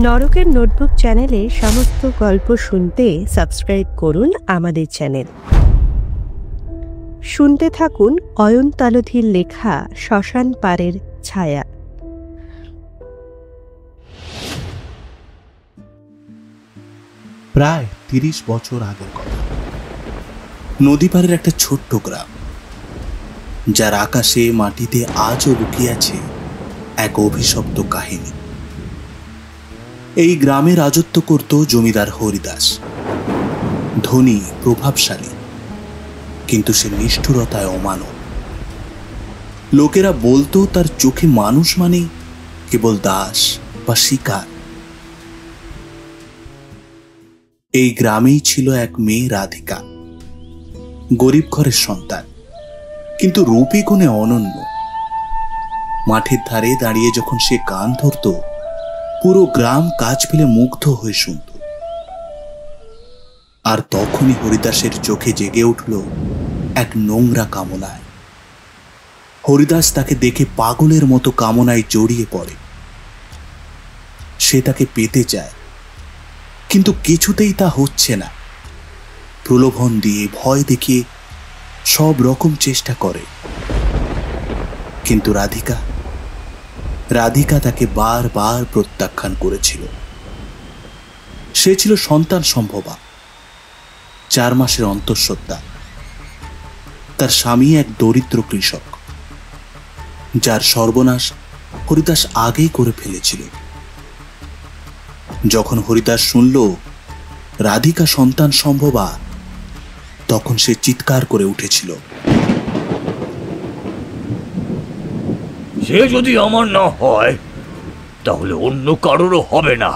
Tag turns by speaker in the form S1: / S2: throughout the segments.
S1: নরকের নোটবুক চ্যানেলে সমস্ত গল্প শুনতে সাবস্ক্রাইব করুন আমাদের চ্যানেল। শুনতে থাকুন অয়ন তালুধির লেখা শ্মশান পাড়ের ছায়া।
S2: প্রায় ৩০ বছর আগের কথা। নদী পাড়ের একটা ছোট্ট গ্রাম, যার আকাশে মাটিতে আজও লুকিয়ে আছে এক অভিশপ্ত কাহিনী। এই গ্রামে রাজত্ব করত জমিদার হরিদাস। ধনী, প্রভাবশালী, কিন্তু সে নিষ্ঠুরতায় অমানব। লোকেরা বলতো তার চোখে মানুষ মানে কেবল দাস বা শিকার। এই গ্রামেই ছিল এক মেয়ে, রাধিকা। গরিব ঘরের সন্তান, কিন্তু রূপে গুণে অনন্য। মাঠের ধারে দাঁড়িয়ে যখন সে গান ধরত, পুরো গ্রাম কাজ ফেলে মুগ্ধ হয়ে শুনত। আর তখনই হরিদাসের চোখে জেগে উঠল এক নোংরা কামনায়। হরিদাস তাকে দেখে পাগলের মতো কামনায় জড়িয়ে পড়ে। সে তাকে পেতে চায়, কিন্তু কিছুতেই তা হচ্ছে না। প্রলোভন দিয়ে, ভয় দেখিয়ে সব রকম চেষ্টা করে, কিন্তু রাধিকা তাকে বারবার প্রত্যাখ্যান করেছিল। সে ছিল সন্তান সম্ভবা, 4 মাসের অন্তঃসত্ত্বা। তার স্বামী এক দরিদ্র কৃষক, যার সর্বনাশ হরিদাস আগেই করে ফেলেছিল। যখন হরিদাস শুনল রাধিকা সন্তান সম্ভবা, তখন সে চিৎকার করে উঠেছিল,
S3: সে যদি আমার না হয় তাহলে অন্য কারোরও হবে না।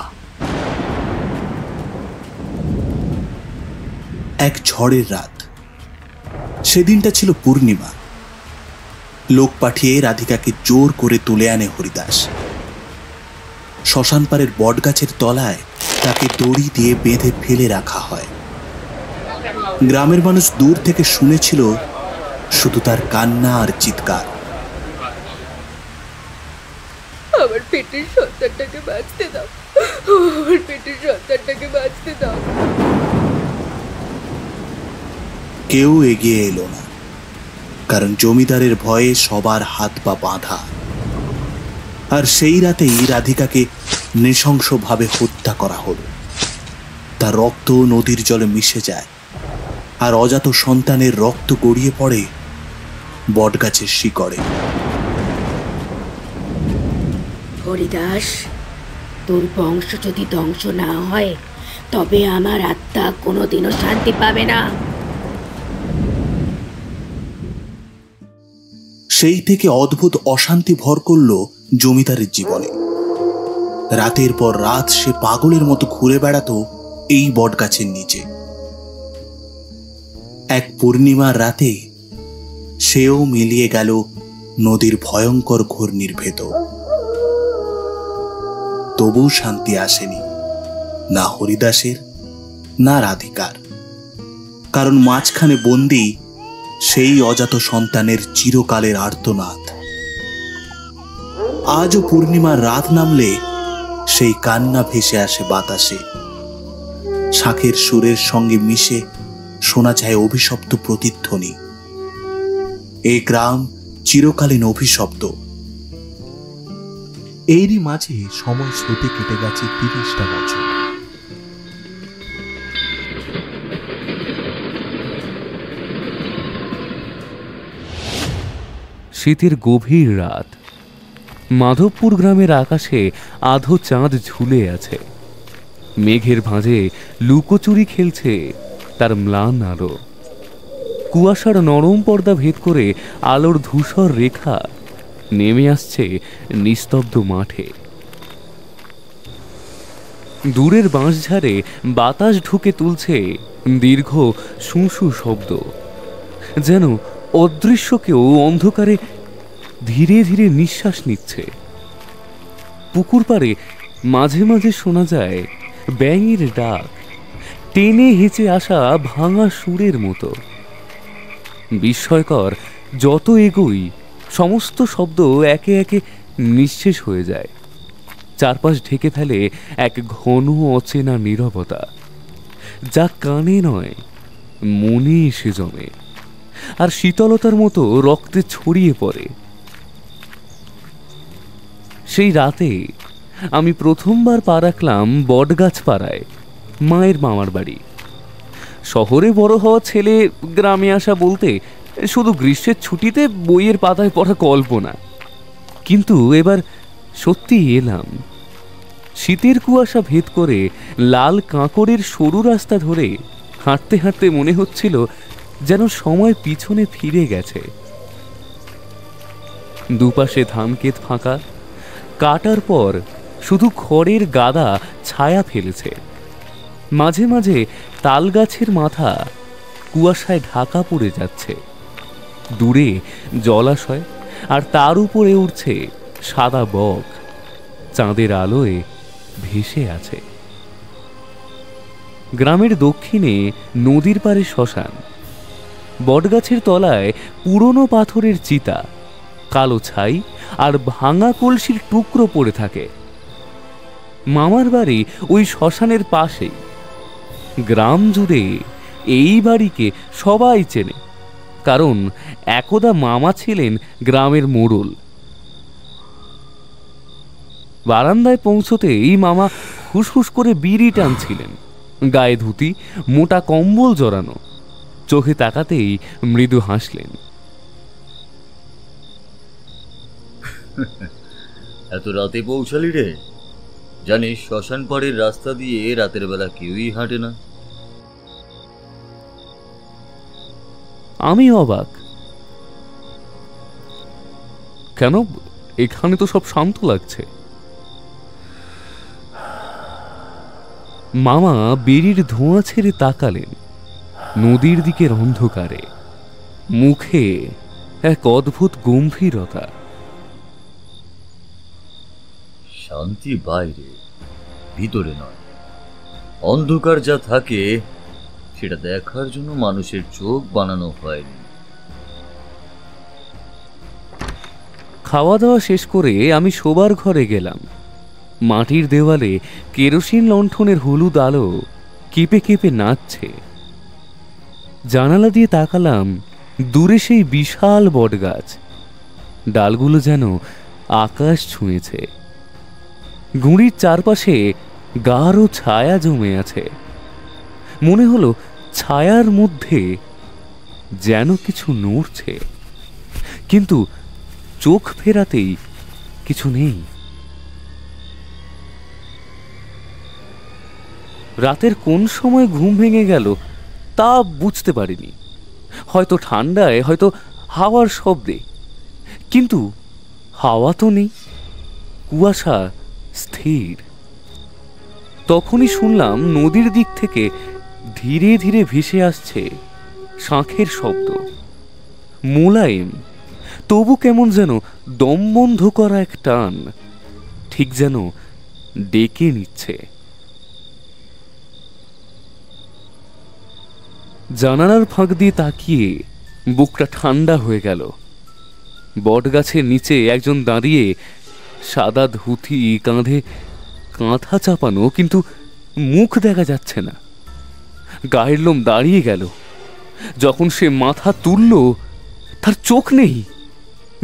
S2: এক ঝড়ের রাত, সেদিনটা ছিল পূর্ণিমা। লোক পাঠিয়ে রাধিকাকে জোর করে তুলে আনে হরিদাস। শ্মশান পাড়ের বটগাছের তলায় তাকে দড়ি দিয়ে বেঁধে ফেলে রাখা হয়। গ্রামের মানুষ দূর থেকে শুনেছিল শুধু তার কান্না আর চিৎকার।
S4: আমার পেটের সন্তানটাকে বাঁচতে দাও, আমার পেটের সন্তানটাকে বাঁচতে দাও।
S2: কেউ এগিয়ে এলো না, কারণ জমিদারের ভয়ে সবার হাত পা বাঁধা। আর সেই রাতেই রাধিকাকে নৃশংসভাবে হত্যা করা হলো। তার রক্ত নদীর জলে মিশে যায়, আর অজাত সন্তানের রক্ত গড়িয়ে পড়ে বটগাছের শিকড়ে।
S4: হরিদাস, তোর বংশ যদি ধ্বংস না হয়, তবে আমার আত্মা কোনোদিনও শান্তি পাবে না।
S2: সেই থেকে অদ্ভুত অশান্তি ভর করল জমিদারের জীবনে। রাতের পর রাত সে পাগলের মতো ঘুরে বেড়াতো এই বটগাছের নিচে। এক পূর্ণিমার রাতে সেও মিলিয়ে গেল নদীর ভয়ঙ্কর ঘূর্ণির ভেতর। তবু শান্তি আসেনি, না হরিদাসের না রাধিকার। কারণ মাঝখানে বন্দী সেই অজাত সন্তানের চিরকালের আর্তনাদ। আজও পূর্ণিমার রাত নামলে সেই কান্না ভেসে আসে বাতাসে। শাঁখের সুরের সঙ্গে মিশে শোনা যায় অভিশপ্ত প্রতিধ্বনি। এই গ্রাম চিরকালীন অভিশপ্ত।
S5: এরই মাঝে সময় স্রোতে কেটে গেছে 30টা বছর।
S6: শীতের গভীর রাত। মাধবপুর গ্রামের আকাশে আধো চাঁদ ঝুলে আছে। মেঘের ভাঁজে লুকোচুরি খেলছে তার ম্লান আলো। কুয়াশার নরম পর্দা ভেদ করে আলোর ধূসর রেখা নেমে আসছে নিস্তব্ধ মাঠে। দূরের বাঁশঝাড়ে বাতাস ঢুকে তুলছে দীর্ঘ শুঁশু শব্দ, যেন অদৃশ্য কেউ অন্ধকারে ধীরে ধীরে নিঃশ্বাস নিচ্ছে। পুকুর পাড়ে মাঝে মাঝে শোনা যায় ব্যাঙের ডাক, টেনে হেঁচে আসা ভাঙা সুরের মতো। বিস্ময়কর, যত এগোই সমস্ত শব্দ একে একে নিঃশেষ হয়ে যায়। চারপাশ ঢেকে ফেলে এক ঘন অচেনা নীরবতা, যা কানে নয় মনে এসে জমে আর শীতলতার মতো রক্তে ছড়িয়ে পড়ে। সেই রাতে আমি প্রথমবার পা রাখলাম বটগাছ পাড়ায়, মায়ের মামার বাড়ি। শহরে বড় হওয়া ছেলে গ্রামে আসা বলতে শুধু গ্রীষ্মের ছুটিতে বইয়ের পাতায় পড়া কল্পনা, কিন্তু এবার সত্যি এলাম। শীতের কুয়াশা ভেদ করে লাল কাঁকড়ের সরু রাস্তা ধরে হাঁটতে হাঁটতে মনে হচ্ছিল যেন সময় পিছনে ফিরে গেছে। দুপাশে ধানক্ষেত ফাঁকা, কাটার পর শুধু খড়ের গাদা ছায়া ফেলেছে। মাঝে মাঝে তাল গাছের মাথা কুয়াশায় ঢাকা পড়ে যাচ্ছে। দূরে জলাশয়, আর তার উপরে উঠছে সাদা বক, চাঁদের আলোয় ভেসে আছে। গ্রামের দক্ষিণে নদীর পাড়ে শ্মশান। বটগাছের তলায় পুরনো পাথরের চিতা, কালো ছাই আর ভাঙা কলসির টুকরো পড়ে থাকে। মামার বাড়ি ওই শ্মশানের পাশেই। গ্রাম জুড়ে এই বাড়িকে সবাই চেনে, কারণ একদা মামা ছিলেন গ্রামের মোড়ল। বারান্দায় পৌঁছতেই মামা হুসহুস করে বিড়ি টানছিলেন, গায়ে ধুতি, মোটা কম্বল জড়ানো। চোখে তাকাতেই মৃদু হাসলেন।
S3: এত রাতে পৌঁছালি রে? জানিস শ্মশান পাড়ের রাস্তা দিয়ে রাতের বেলা কেউই হাঁটে না।
S6: আমি অবাক। কেন? এখানে তো সব শান্ত লাগছে। মামা বিড়ির ধোঁয়া ছেড়ে তাকালেন নদীর দিকের অন্ধকারে, মুখে এক অদ্ভুত গম্ভীরতা।
S3: শান্তি বাইরে, ভিতরে নয়। অন্ধকার যা থাকে সেটা দেখার জন্য মানুষের চোখ বানানো হয়নি।
S6: খাওয়া দাওয়া শেষ করে আমি শোবার ঘরে গেলাম। মাটির দেওয়ালে কেরোসিন লণ্ঠনের হলুদ আলো কেঁপে কেঁপে নাচছে। জানালা দিয়ে তাকালাম দূরে সেই বিশাল বটগাছ, ডালগুলো যেন আকাশ ছুঁয়েছে। গুঁড়ির চারপাশে গাঢ় ছায়া জমে আছে। মনে হলো ছায়ার মধ্যে যেন কিছু নড়ছে, কিন্তু চোখ ফেরাতেই কিছু নেই। রাতের কোন সময় ঘুম ভেঙে গেল তা বুঝতে পারিনি। হয়তো ঠান্ডায়, হয়তো হাওয়ার শব্দে, কিন্তু হাওয়া তো নেই, কুয়াশা স্থির। তখনই শুনলাম নদীর দিক থেকে ধীরে ধীরে ভেসে আসছে শাঁখের শব্দ, মোলায়েম, তবু কেমন যেন দমবন্ধ করা এক টান, ঠিক যেন ডেকে নিচ্ছে। জানালার ফাঁক দিয়ে তাকিয়ে বুকটা ঠান্ডা হয়ে গেল। বটগাছের নিচে একজন দাঁড়িয়ে, সাদা ধুতি, কাঁধে কাঁথা চাপানো, কিন্তু মুখ দেখা যাচ্ছে না। গায়ের লোম দাঁড়িয়ে গেল। যখন সে মাথা তুলল, তার চোখ নেই।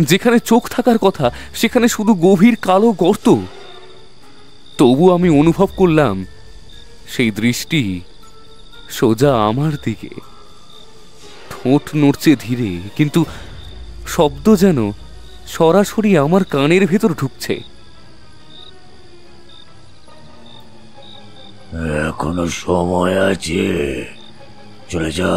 S6: যেখানে চোখ থাকার কথা সেখানে শুধু গভীর কালো গর্ত। তবু আমি অনুভব করলাম সেই দৃষ্টি সোজা আমার দিকে। ঠোঁট নড়ছে ধীরে, কিন্তু শব্দ যেন সরাসরি আমার কানের ভেতর ঢুকছে।
S3: এখনো সময় আছে, চলে যা।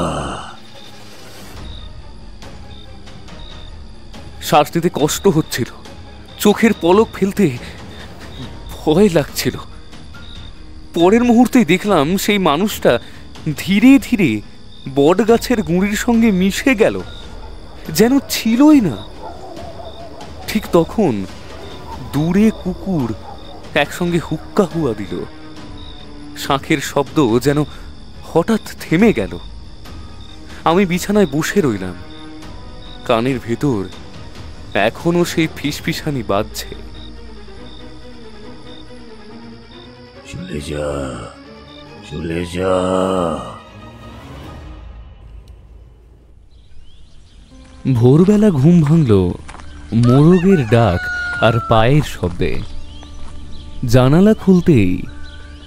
S6: শ্বাস নিতে কষ্ট হচ্ছিল, চোখের পলক ফেলতে ভয় লাগছিল। পরের মুহূর্তেই দেখলাম সেই মানুষটা ধীরে ধীরে বট গাছের গুঁড়ির সঙ্গে মিশে গেল, যেন ছিলই না। ঠিক তখন দূরে কুকুর একসঙ্গে হুক্কা হুয়া দিল। শাঁখের শব্দ যেন হঠাৎ থেমে গেল। আমি বিছানায় বসে রইলাম, কানের ভেতর এখনো সেই ফিসফিসানি বাজছে।
S3: চলে যা, চলে যা।
S6: ভোরবেলা ঘুম ভাঙল মোরগের ডাক আর পায়ের শব্দে। জানালা খুলতেই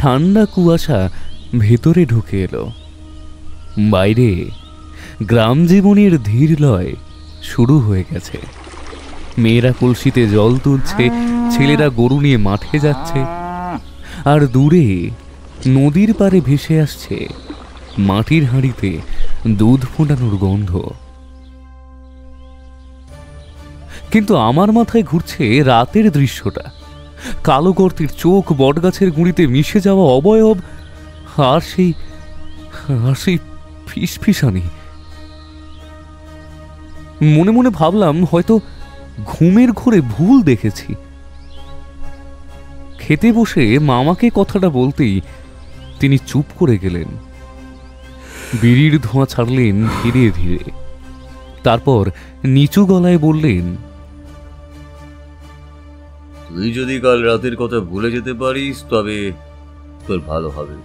S6: ঠান্ডা কুয়াশা ভেতরে ঢুকে এলো। বাইরে গ্রাম জীবনের ধীর লয় শুরু হয়ে গেছে। মেয়েরা কলসিতে জল তুলছে, ছেলেরা গরু নিয়ে মাঠে যাচ্ছে, আর দূরে নদীর পাড়ে ভেসে আসছে মাটির হাঁড়িতে দুধ ফোটানোর গন্ধ। কিন্তু আমার মাথায় ঘুরছে রাতের দৃশ্যটা। কালো গর্তের চোখ, বটগাছের গুঁড়িতে মিশে যাওয়া অবয়ব, আর সেই ফিসফিসানি। মনে মনে ভাবলাম হয়তো ঘুমের ঘোরে ভুল দেখেছি। খেতে বসে মামাকে কথাটা বলতেই তিনি চুপ করে গেলেন। বিড়ির ধোঁয়া ছাড়লেন ধীরে ধীরে। তারপর নিচু গলায় বললেন,
S3: তুই যদি কাল রাতের কথা ভুলে যেতে পারিস তবে তোর ভালো হবে।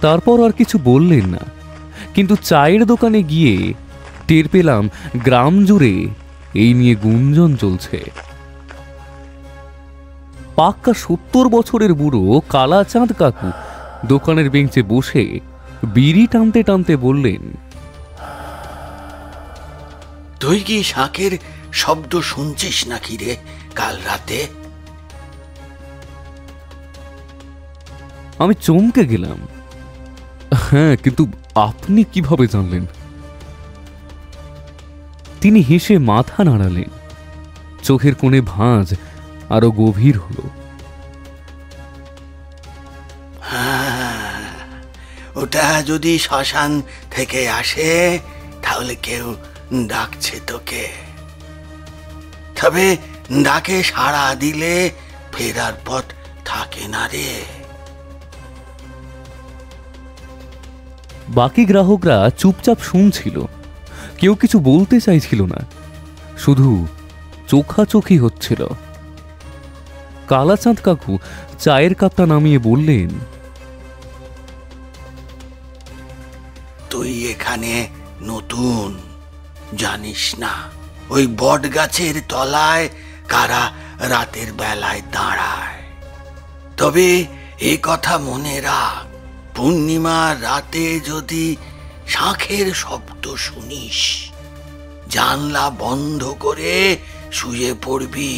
S6: তারপর আর কিছু বললেন না। কিন্তু চায়ের দোকানে গিয়ে টের পেলাম গ্রাম জুড়ে এই নিয়ে গুঞ্জন চলছে। পাক্কা 70 বছরের বুড়ো কালাচাঁদ কাকু দোকানের বেঞ্চে বসে বিড়ি টানতে টানতে বললেন,
S7: তুই কি শাঁখের শব্দ শুনছিস নাকি রে কাল রাতে?
S6: আমি চমকে গেলাম। হ্যাঁ, কিন্তু আপনি কিভাবে জানলেন? তিনি হেসে মাথা নাড়ালেন। চোখের কোণে ভাঁজ আরো গভীর হলো।
S7: হ্যাঁ, ওটা যদি শ্মশান থেকে আসে তাহলে কেউ ডাকছে তোকে। তবে ডাকে সাড়া দিলে ফেরার পথ থাকে না রে।
S6: বাকি গ্রাহকরা চুপচাপ শুনছিল, কেউ কিছু বলতে চাইছিল না, শুধু চোখাচোখি হচ্ছিল। কালাচাঁদ কাকু চায়ের কাপটা নামিয়ে বললেন,
S7: তুই এখানে নতুন, জানিস না ওই বট গাছের তলায় কারা রাতের বেলায় দাঁড়ায়। তবে এ কথা মনে রাখ, পূর্ণিমার রাতে যদি শাঁখের শব্দ শুনিস, জানলা বন্ধ করে শুয়ে পড়বি,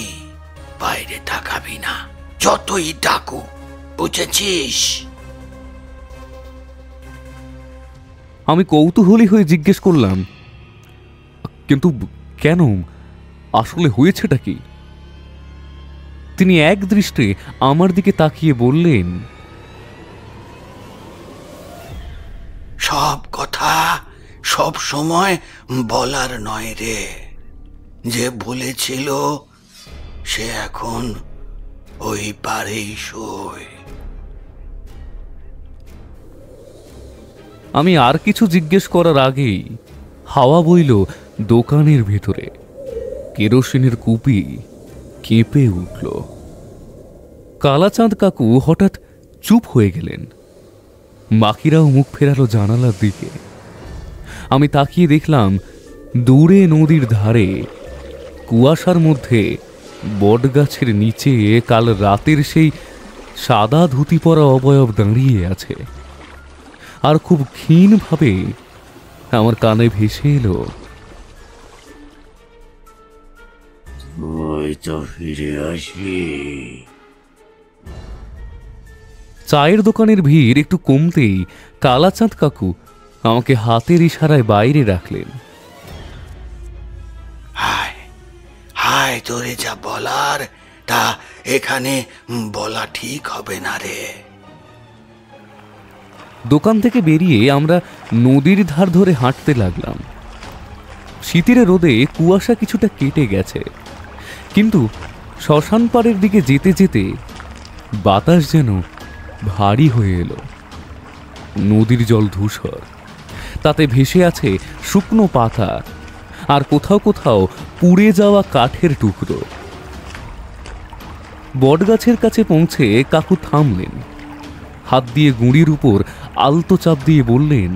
S7: বাইরে তাকাবি না, যতই ডাকু, বুঝেছিস?
S6: আমি কৌতূহলী হয়ে জিজ্ঞেস করলাম, কিন্তু কেন? আসলে হয়েছেটা কি? তিনি এক দৃষ্টে আমার দিকে তাকিয়ে বললেন,
S7: সব কথা সব সময় বলার নয় রে। যে বলেছিল সে এখন ওই পারেই শোয়।
S6: আমি আর কিছু জিজ্ঞেস করার আগেই হাওয়া বইল দোকানের ভেতরে। কেরোসিনের কুপি কেঁপে উঠল। কালাচাঁদ কাকু হঠাৎ চুপ হয়ে গেলেন। বাকিরাও মুখ ফেরালো জানালার দিকে। আমি তাকিয়ে দেখলাম দূরে নদীর ধারে কুয়াশার মধ্যে বটগাছের নিচে কাল রাতের সেই সাদা ধুতি পরা অবয়ব দাঁড়িয়ে আছে। আর খুব ক্ষীণভাবে আমার কানে ভেসে এলো,
S3: তুই তো ফিরে আসবি।
S6: চায়ের দোকানের ভিড় একটু কমতেই কালাচাঁদ কাকু আমাকে হাতের ইশারায় বাইরে রাখলেন।
S7: হায় হায়, তোরে যা বলার তা এখানে বলা ঠিক হবে না রে।
S6: দোকান থেকে বেরিয়ে আমরা নদীর ধার ধরে হাঁটতে লাগলাম। শীতের রোদে কুয়াশা কিছুটা কেটে গেছে, কিন্তু শ্মশান পাড়ের দিকে যেতে যেতে বাতাস যেন ভারী হয়ে এলো। নদীর জল ধূসর, তাতে ভেসে আছে শুকনো পাতা আর কোথাও কোথাও পুড়ে যাওয়া কাঠের টুকরো। বটগাছের কাছে পৌঁছে কাকু থামলেন, হাত দিয়ে গুঁড়ির উপর আলতো চাপ দিয়ে বললেন,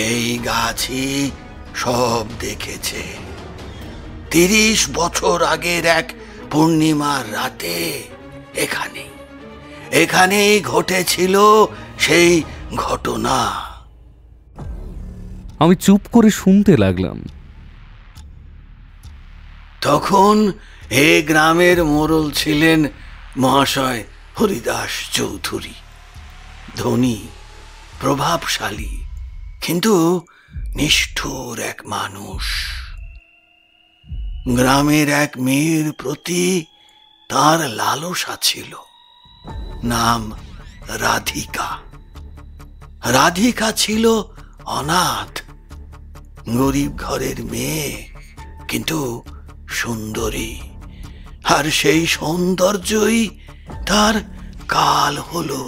S7: এই গাছই সব দেখেছে। 30 বছর আগের এক পূর্ণিমার রাতে এখানেই ঘটেছিল সেই ঘটনা।
S6: আমি চুপ করে শুনতে লাগলাম।
S7: তখন এ গ্রামের মোড়ল ছিলেন মহাশয় হরিদাস চৌধুরী। ধনী, প্রভাবশালী, কিন্তু নিষ্ঠুর এক মানুষ। গ্রামের এক মেয়ের প্রতি তার লালসা ছিল। নাম রাধিকা। রাধিকা ছিল অনাথ, গরিব ঘরের মেয়ে, কিন্তু সুন্দরী। আর সেই সৌন্দর্যই তার কাল হলো।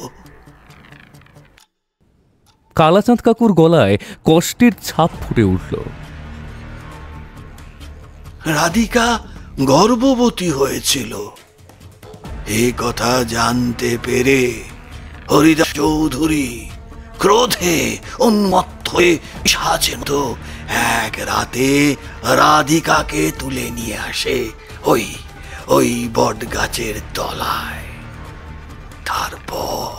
S6: কালাচাঁদ কাকুর গলায় কষ্টের ছাপ ফুটে উঠল।
S7: রাধিকা গর্ভবতী হয়েছিল। এই কথা জানতে পেরে হরিদাস চৌধুরী ক্রোধে উন্মত্ত হয়ে সাজেতো এক রাতে রাধিকাকে তুলে নিয়ে আসে ওই বট গাছের তলায়। তারপর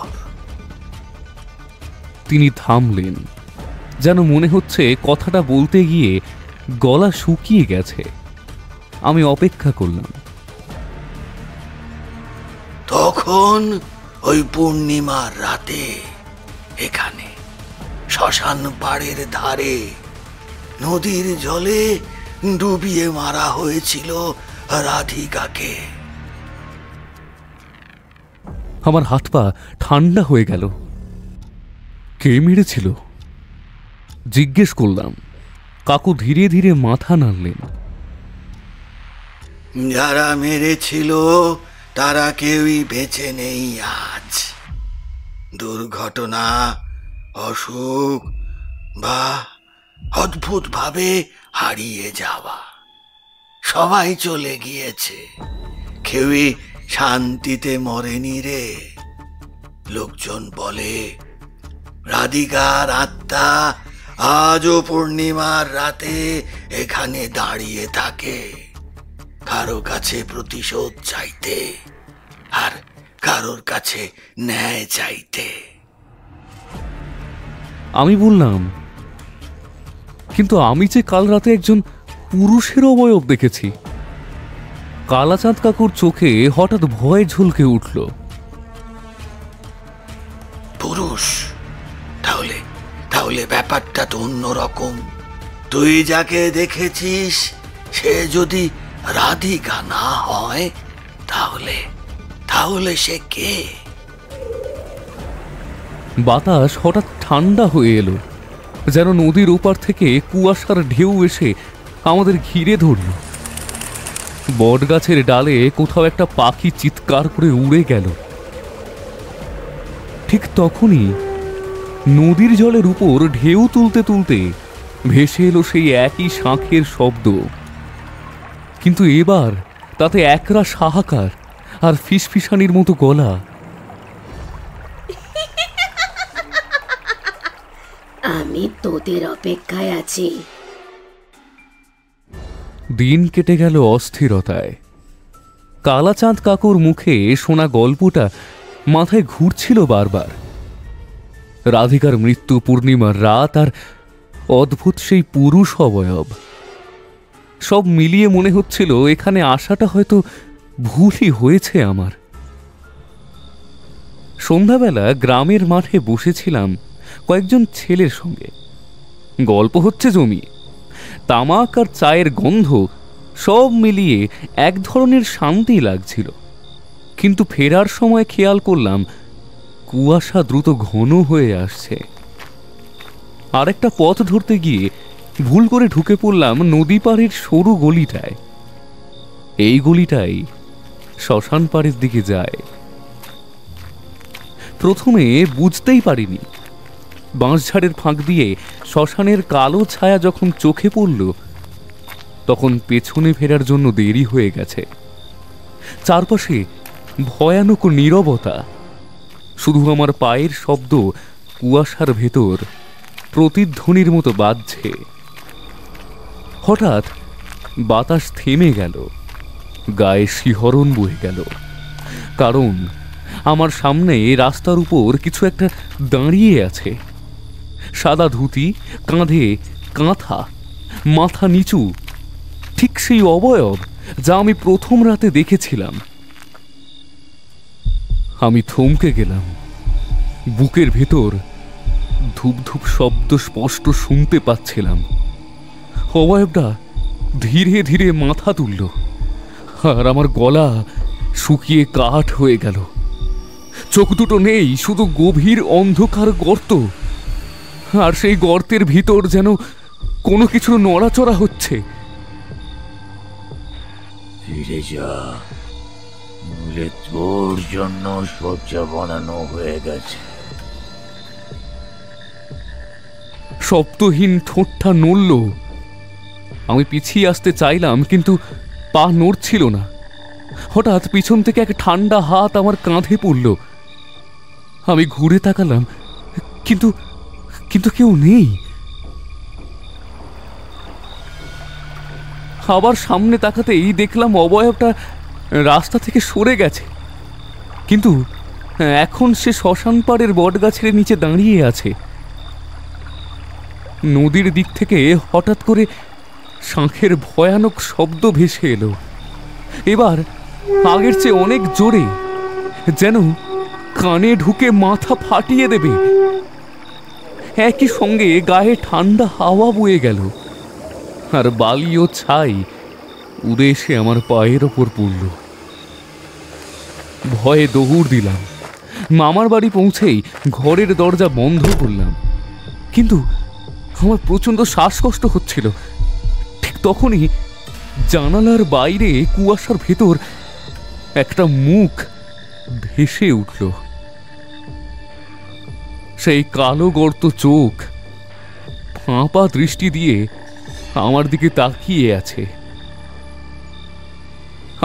S6: তিনি থামলেন, যেন মনে হচ্ছে কথাটা বলতে গিয়ে গলা শুকিয়ে গেছে। আমি অপেক্ষা করলাম।
S7: তখন ওই পূর্ণিমার রাতে এখানে শ্মশান পাড়ের ধারে নদীর জলে ডুবিয়ে মারা হয়েছিল রাধিকাকে।
S6: আমার হাত পা ঠান্ডা হয়ে গেল। কে মেরেছিল জিজ্ঞেস করলাম। কাকু ধীরে ধীরে মাথা নাড়লেন।
S7: যারা মেরেছিল তারা কেউই বেঁচে নেই আজ। দুর্ঘটনা, অসুখ বা অদ্ভুত ভাবে হারিয়ে যাওয়া, সবাই চলে গিয়েছে। কেউই শান্তিতে মরেনি রে। লোকজন বলে রাধিকার আত্মা আজও পূর্ণিমার রাতে এখানে দাঁড়িয়ে থাকে, কারো কাছে প্রতিশোধ চাইতে আর কারোর কাছে ন্যায় চাইতে।
S6: আমি বললাম, কিন্তু আমি যে কাল রাতে একজন পুরুষের অবয়ব দেখেছি। কালাচাঁদ কাকুর চোখে হঠাৎ ভয় ঝলকে উঠল।
S7: পুরুষ? তাহলে ব্যাপারটা তো অন্যরকম। তুই যাকে দেখেছিস সে যদি রাধিকা না হয় তাহলে সে কে?
S6: বাতাস হঠাৎ ঠান্ডা হয়ে এলো, যেন নদীর ওপার থেকে কুয়াশার ঢেউ এসে আমাদের ঘিরে ধরল। বটগাছের ডালে কোথাও একটা পাখি চিৎকার করে উড়ে গেল। ঠিক তখনই নদীর জলের উপর ঢেউ তুলতে তুলতে ভেসে এলো সেই একই শাঁখের শব্দ, কিন্তু এবার তাতে একরা হাহাকার আর ফিসফিসানির মতো গলা।
S4: আমি তোদের অপেক্ষায় আছি।
S6: দিন কেটে গেল অস্থিরতায়। কালাচাঁদ কাকুর মুখে শোনা গল্পটা মাথায় ঘুরছিল বারবার। রাধিকার মৃত্যু, পূর্ণিমার রাত আর অদ্ভুত সেই পুরুষ অবয়ব, সব মিলিয়ে মনে হচ্ছিল এখানে আসাটা হয়তো ভুলই হয়েছে আমার। সন্ধ্যাবেলা গ্রামের মাঠে বসেছিলাম কয়েকজন ছেলের সঙ্গে। গল্প হচ্ছে জমি, তামাক আর চায়ের গন্ধ সব মিলিয়ে এক ধরনের শান্তি লাগছিল। কিন্তু ফেরার সময় খেয়াল করলাম কুয়াশা দ্রুত ঘন হয়ে আসছে। আরেকটা পথ ধরতে গিয়ে ভুল করে ঢুকে পড়লাম নদী পাড়ের সরু গলিটায়। এই গলিটাই শ্মশান পাড়ের দিকে যায়। প্রথমে বুঝতেই পারিনি। বাঁশঝাড়ের ফাঁক দিয়ে শ্মশানের কালো ছায়া যখন চোখে পড়ল, তখন পেছনে ফেরার জন্য দেরি হয়ে গেছে। চারপাশে ভয়ানক নীরবতা, শুধু আমার পায়ের শব্দ কুয়াশার ভেতর প্রতিধ্বনির মতো বাজছে। হঠাৎ বাতাস থেমে গেল, গায়ে শিহরণ বয়ে গেল, কারণ আমার সামনে রাস্তার উপর কিছু একটা দাঁড়িয়ে আছে। সাদা ধুতি, কাঁধে কাঁথা, মাথা নিচু, ঠিক সেই অবয়ব যা আমি প্রথম রাতে দেখেছিলাম। আমি থমকে গেলাম। বুকের ভেতর ধূপ ধূপ শব্দ স্পষ্ট শুনতে পাচ্ছিলাম। অবয়বটা ধীরে ধীরে মাথা তুলল, আর আমার গলা শুকিয়ে কাঠ হয়ে গেল। চোখ দুটো নেই, শুধু গভীর অন্ধকার গর্ত, আর সেই গর্তের ভিতর যেন কোনো কিছু নড়াচড়া হচ্ছে।
S7: ফিরে যা, নইলে তোর জন্য শয্যা বানানো হয়ে গেছে।
S6: শব্দহীন ঠোঁটটা নড়ল। আমি পিছিয়ে আসতে চাইলাম, কিন্তু পা নড়ছিল না। হঠাৎ পিছন থেকে এক ঠান্ডা হাত আমার কাঁধে পড়ল। আমি ঘুরে তাকালাম, কিন্তু কিন্তু কেউ নেই। আবার সামনে তাকাতেই দেখলাম অবয়বটা রাস্তা থেকে সরে গেছে, কিন্তু এখন সে শ্মশান পাড়ের বটগাছের নিচে দাঁড়িয়ে আছে। নদীর দিক থেকে হঠাৎ করে শাঁখের ভয়ানক শব্দ ভেসে এলো। এবার আগের চেয়ে অনেক জোরে, যেন কানে ঢুকে মাথা ফাটিয়ে দেবে। একই সঙ্গে গায়ে ঠান্ডা হাওয়া বয়ে গেল, আর বালি ও ছাই উড়ে এসে আমার পায়ের ওপর পড়ল। ভয়ে দৌড় দিলাম। মামার বাড়ি পৌঁছেই ঘরের দরজা বন্ধ করলাম, কিন্তু আমার প্রচণ্ড শ্বাসকষ্ট হচ্ছিল। ঠিক তখনই জানালার বাইরে কুয়াশার ভেতর একটা মুখ ভেসে উঠল। সেই কালো গর্ত চোখ ফাঁপা দৃষ্টি দিয়ে আমার দিকে তাকিয়ে আছে।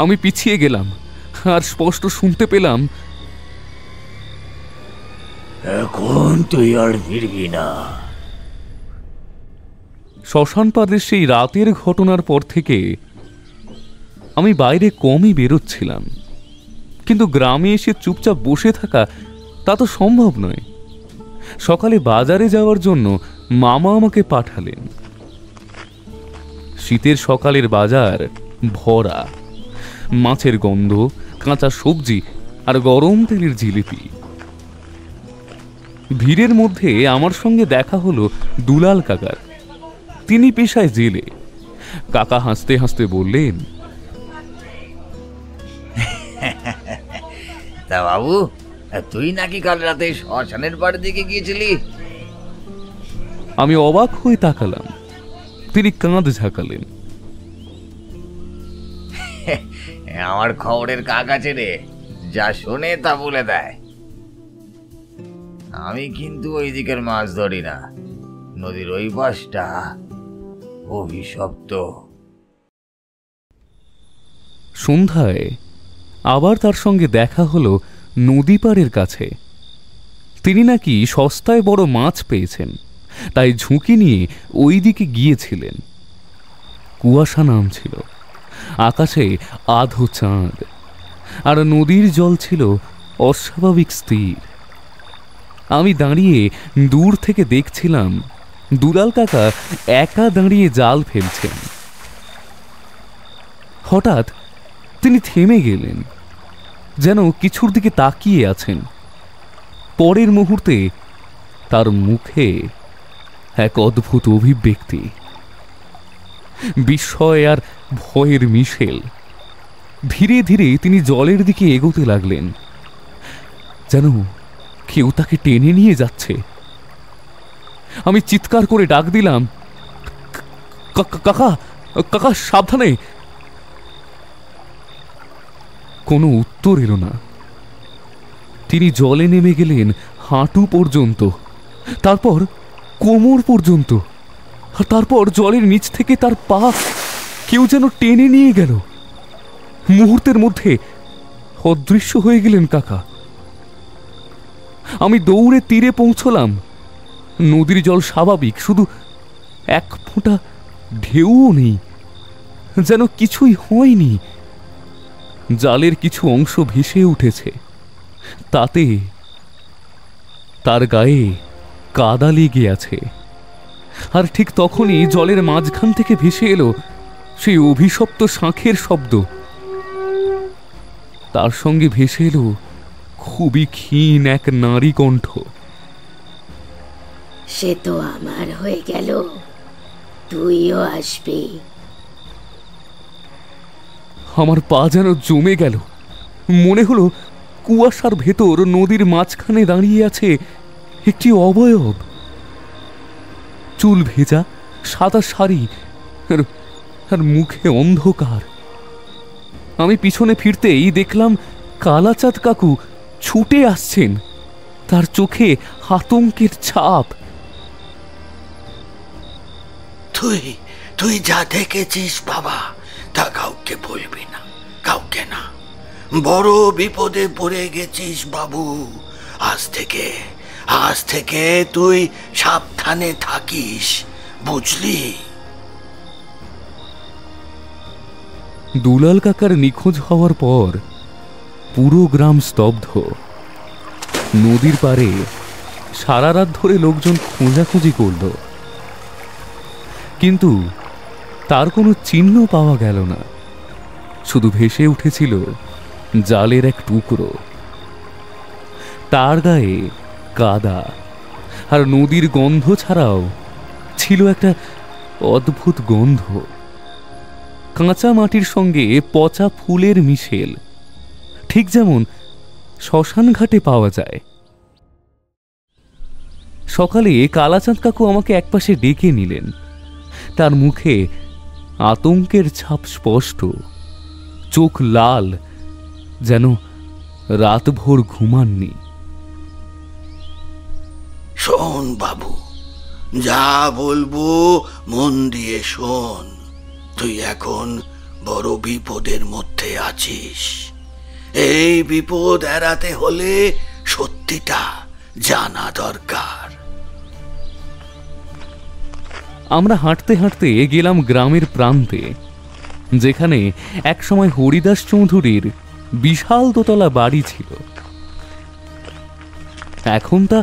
S6: আমি পিছিয়ে গেলাম, আর স্পষ্ট শুনতে পেলাম,
S7: এখন তুই আর ফিরবি না।
S6: শ্মশান পাড়ের সেই রাতের ঘটনার পর থেকে আমি বাইরে কমই বেরোচ্ছিলাম, কিন্তু গ্রামে এসে চুপচাপ বসে থাকা তা তো সম্ভব নয়। সকালে বাজারে যাওয়ার জন্য মামা আমাকে পাঠালেন। শীতের সকালের বাজার ভরা, মাছের গন্ধ, কাঁচা সবজি আর গরম তেলের জিলিপি। ভিড়ের মধ্যে আমার সঙ্গে দেখা হলো দুলাল কাকার। তিনি পেশায় জেলে। কাকা হাসতে হাসতে বললেন,
S3: তা বাবু, তুই নাকি কাল রাতে শ্মশানের পাড়ের দিকে গিয়েছিলি?
S6: আমি অবাক হয়ে তাকালাম। তিনি কাঁধ ঝাঁকালেন।
S3: আমার খবরের কাক আছে রে, যা শোনে তা বলে দেয়। আমি কিন্তু ওই দিকের মাছ ধরি না, নদীর ওই পাশটা অভিশপ্ত।
S6: সন্ধ্যায় আবার তার সঙ্গে দেখা হলো নদী পাড়ের কাছে। তিনি নাকি সস্তায় বড় মাছ পেয়েছেন, তাই ঝুঁকি নিয়ে ওই দিকে গিয়েছিলেন। কুয়াশা নামছিল, আকাশে আধো চাঁদ, আর নদীর জল ছিল অস্বাভাবিক স্থির। আমি দাঁড়িয়ে দূর থেকে দেখছিলাম দুলাল কাকা একা দাঁড়িয়ে জাল ফেলছেন। হঠাৎ তিনি থেমে গেলেন, যেন কিছুর দিকে তাকিয়ে আছেন। পরের মুহূর্তে তার মুখে এক অদ্ভুত অভিব্যক্তি, বিস্ময় আর ভয়ের মিশেল। ধীরে ধীরে তিনি জলের দিকে এগোতে লাগলেন, যেন কেউ তাকে টেনে নিয়ে যাচ্ছে। আমি চিৎকার করে ডাক দিলাম, কাকা, কাকা, সাবধানে। কোনো উত্তর এলো না। তিনি জলে নেমে গেলেন হাঁটু পর্যন্ত, তারপর কোমর পর্যন্ত, আর তারপর জলের নিচ থেকে তার পা কেউ যেন টেনে নিয়ে গেল। মুহূর্তের মধ্যে অদৃশ্য হয়ে গেলেন কাকা। আমি দৌড়ে তীরে পৌঁছলাম। নদীর জল স্বাভাবিক, শুধু এক ফোঁটা ঢেউও নেই, যেন কিছুই হয়নি। জালের কিছু অংশ ভেসে উঠেছে, তাতে তার গায়ে কাদা লেগে আছে। আর ঠিক তখনই জলের মাঝখান থেকে ভেসে এলো সেই অভিশপ্ত শাঁখের শব্দ। তার সঙ্গে ভেসে এলো খুবই ক্ষীণ এক নারী কণ্ঠ।
S4: সে তো আমার হয়ে গেল, তুইও আসবি।
S6: আমার পা যেন জমে গেল। মনে হলো কুয়াশার ভেতর নদীর মাঝখানে দাঁড়িয়ে আছে একটি অবয়ব। চুল ভেজা, সাদা শাড়ি, আর মুখে অন্ধকার। আমি পিছনে ফিরতেই দেখলাম কালাচাঁদ কাকু ছুটে আসছেন, তার চোখে আতঙ্কের ছাপ।
S7: তুই তুই যা দেখেছিস বাবা, তা কাউকে বলবি না, কাউকে না। বড় বিপদে পড়ে গেছিস বাবু। আজ থেকে তুই সাবধানে থাকিস, বুঝলি?
S6: দুলাল কাকার নিখোঁজ হওয়ার পর পুরো গ্রাম স্তব্ধ। নদীর পাড়ে সারা রাত ধরে লোকজন খোঁজাখুঁজি করল, কিন্তু তার কোনো চিহ্ন পাওয়া গেল না। শুধু ভেসে উঠেছিল জালের এক টুকরো। তার গায়ে কাদা আর নদীর গন্ধ ছাড়াও ছিল একটা অদ্ভুত গন্ধ, কাঁচা মাটির সঙ্গে পচা ফুলের মিশেল, ঠিক যেমন শ্মশান ঘাটে পাওয়া যায়। সকালে কালাচাঁদ কাকু আমাকে একপাশে ডেকে নিলেন। তার মুখে আতঙ্কের ছাপ স্পষ্ট, চোখ লাল, যেন রাতভর ঘুমাননি।
S7: শোন বাবু, যা বলবো মন দিয়ে শোন। তুই এখন বড় বিপদের মধ্যে আছিস। এই বিপদ এড়াতে হলে সত্যিটা জানা দরকার।
S6: আমরা হাঁটতে হাঁটতে গেলাম গ্রামের প্রান্তে, যেখানে একসময় হরিদাস চৌধুরীর বিশাল দোতলা বাড়ি ছিল। এখন তা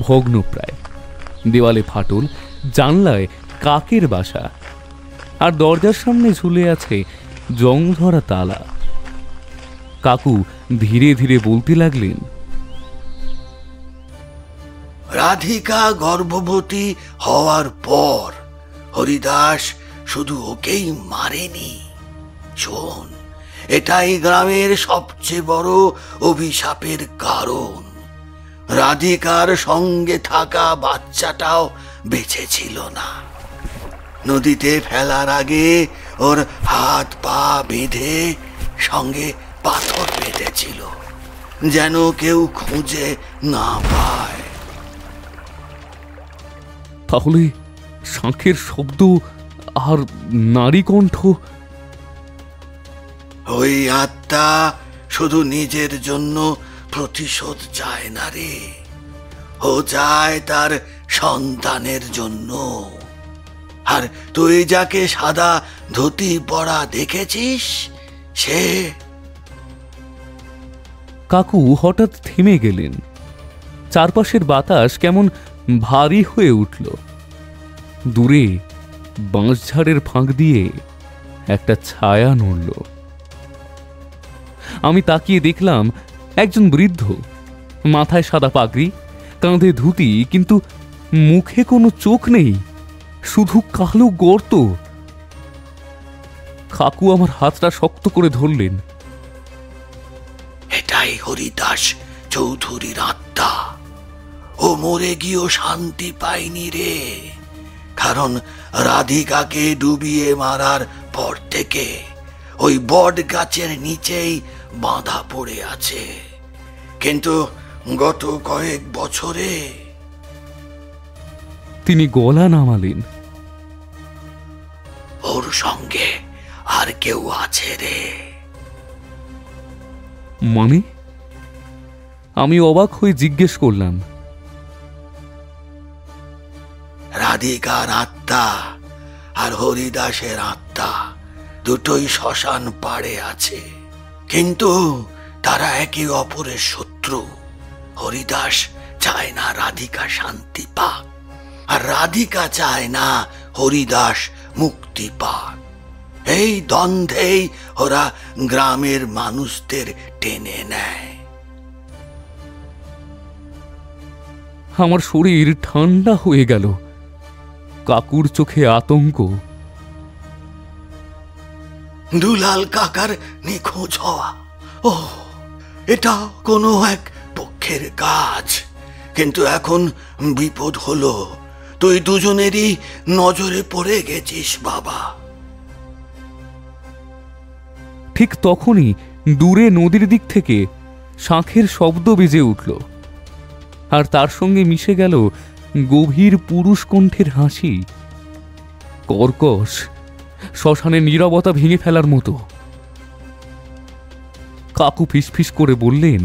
S6: ভগ্নপ্রায়। দেওয়ালে ফাটল, জানলায় কাকের বাসা, আর দরজার সামনে ঝুলে আছে জং ধরা তালা। কাকু ধীরে ধীরে বলতে লাগলেন,
S7: রাধিকা গর্ভবতী হওয়ার পর হরিদাস শুধু ওকেই মারেনি। শোন, এটাই গ্রামের সবচেয়ে বড় অভিশাপের কারণ। রাধিকার সঙ্গে থাকা বাচ্চাটাও বেঁচে ছিল না। নদীতে ফেলার আগে ওর হাত পা বেঁধে সঙ্গে পাথর বেঁধেছিল, যেন কেউ খুঁজে না পায়।
S6: তাহলে শাঁখের শব্দ আর নারী কণ্ঠ?
S7: ওই আত্মা শুধু নিজের জন্য প্রতিশোধ চায় না রে, ও চায় তার সন্তানের জন্য। আর তুই যাকে সাদা ধুতি পরা দেখেছিস, সে...
S6: কাকু হঠাৎ থেমে গেলেন। চারপাশের বাতাস কেমন ভারী হয়ে উঠল। দূরে বাঁশঝাড়ের ফাঁক দিয়ে একটা ছায়া নড়ল। আমি তাকিয়ে দেখলাম একজন বৃদ্ধ, মাথায় সাদা পাগড়ি, কাঁধে ধুতি, কিন্তু মুখে কোনো চোখ নেই, শুধু কালো গর্ত। কাকু আমার হাতটা শক্ত করে ধরলেন।
S7: এটাই হরিদাস চৌধুরীর আত্মা। ও মরে গিয়েও শান্তি পায়নি রে, কারণ রাধিকাকে ডুবিয়ে মারার পর থেকে ওই বট গাছের নিচেই বাঁধা পড়ে আছে। কিন্তু গত কয়েক বছরে...
S6: তিনি গলা নামালেন।
S7: ওর সঙ্গে আর কেউ আছে রে,
S6: মানে? আমি অবাক হয়ে জিজ্ঞেস করলাম।
S7: রাধিকার আত্মা আর হরিদাসের আত্মা দুটোই শ্মশান পাড়ে আছে, কিন্তু তারা একে অপরের শত্রু। হরিদাস চায় না রাধিকা শান্তি পাক, আর রাধিকা চায় না হরিদাস মুক্তি পাক। এই দ্বন্দ্বেই ওরা গ্রামের মানুষদের টেনে নেয়।
S6: আমার শরীর ঠান্ডা হয়ে গেল। কাকুর চোখে আতঙ্ক।
S7: দুলাল কাকার নিখোঁজ হওয়া, ও এটা কোনো এক পক্ষের কাজ, কিন্তু এখন বিপদ হলো। তুই দুজনেরই নজরে পড়ে গেছিস বাবা।
S6: ঠিক তখনই দূরে নদীর দিক থেকে শাঁখের শব্দ বেজে উঠল, আর তার সঙ্গে মিশে গেল গভীর পুরুষ কণ্ঠের হাসি, কর্কশ, শ্মশানের নীরবতা ভেঙে ফেলার মতো। কাকু ফিসফিস করে বললেন,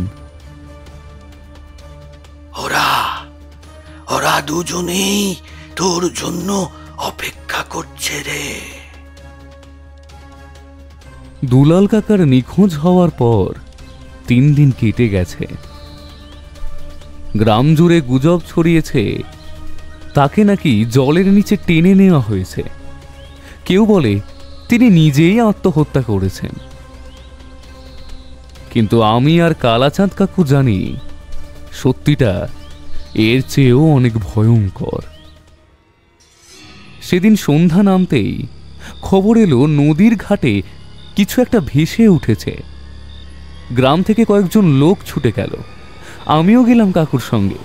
S7: ওরা ওরা দুজনেই তোর জন্য অপেক্ষা করছে রে।
S6: দুলাল কাকার নিখোঁজ হওয়ার পর 3 দিন কেটে গেছে। গ্রাম জুড়ে গুজব ছড়িয়েছে তাকে নাকি জলের নিচে টেনে নেওয়া হয়েছে। কেউ বলে তিনি নিজেই আত্মহত্যা করেছেন, কিন্তু আমি আর কালাচাঁদ কাকু জানি সত্যিটা এর চেয়েও অনেক ভয়ঙ্কর। সেদিন সন্ধ্যা নামতেই খবর এলো নদীর ঘাটে কিছু একটা ভেসে উঠেছে। গ্রাম থেকে কয়েকজন লোক ছুটে গেল, আমিও গেলাম কাকুর সঙ্গে।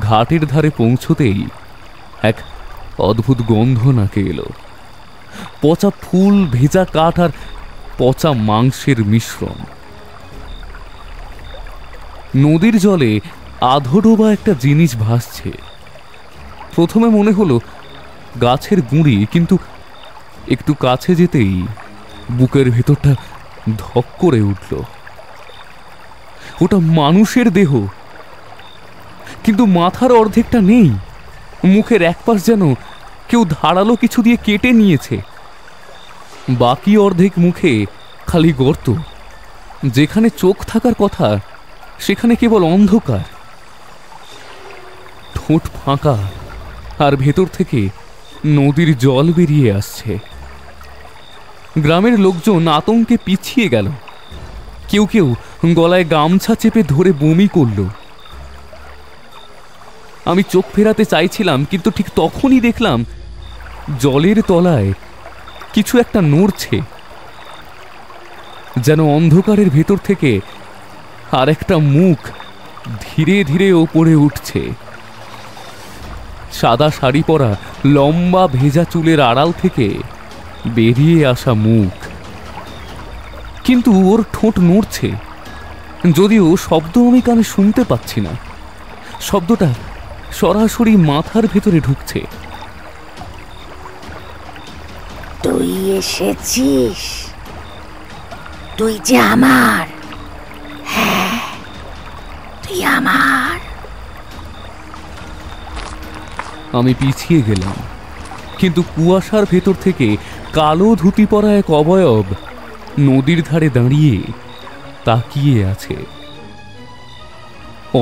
S6: ঘাটের ধারে পৌঁছতেই এক অদ্ভুত গন্ধ নাকে এলো। পচা ফুল, ভেজা কাঠ আর পচা মাংসের মিশ্রণ। নদীর জলে আধোডোবা একটা জিনিস ভাসছে। প্রথমে মনে হলো গাছের গুঁড়ি, কিন্তু একটু কাছে যেতেই বুকের ভেতরটা ধক করে উঠল। ওটা মানুষের দেহ, কিন্তু মাথার অর্ধেকটা নেই। মুখের এক পাশ যেন কেউ ধারালো কিছু দিয়ে কেটে নিয়েছে। বাকি অর্ধেক মুখে খালি গর্ত। যেখানে চোখ থাকার কথা সেখানে কেবল অন্ধকার। ঠোঁট ফাঁকা, আর ভেতর থেকে নদীর জল বেরিয়ে আসছে। গ্রামের লোকজন আতঙ্কে পিছিয়ে গেল। কেউ কেউ গলায় গামছা চেপে ধরে বমি করল। আমি চোখ ফেরাতে চাইছিলাম, কিন্তু ঠিক তখনই দেখলাম জলের তলায় কিছু একটা নড়ছে, যেন অন্ধকারের ভেতর থেকে আর একটা মুখ ধীরে ধীরে ওপরে উঠছে। সাদা শাড়ি পরা, লম্বা ভেজা চুলের আড়াল থেকে বেরিয়ে আসা মুখ। কিন্তু ওর ঠোঁট নড়ছে, যদিও শব্দ আমি কানে শুনতে পাচ্ছি না। শব্দটা সরাসরি মাথার ভেতরে ঢুকছে।
S4: তুই এসেছিস, তুই যে আমার, হ্যাঁ তুই আমার।
S6: আমি পিছিয়ে গেলাম, কিন্তু কুয়াশার ভেতর থেকে কালো ধুতি পরা এক অবয়ব নদীর ধারে দাঁড়িয়ে তাকিয়ে আছে।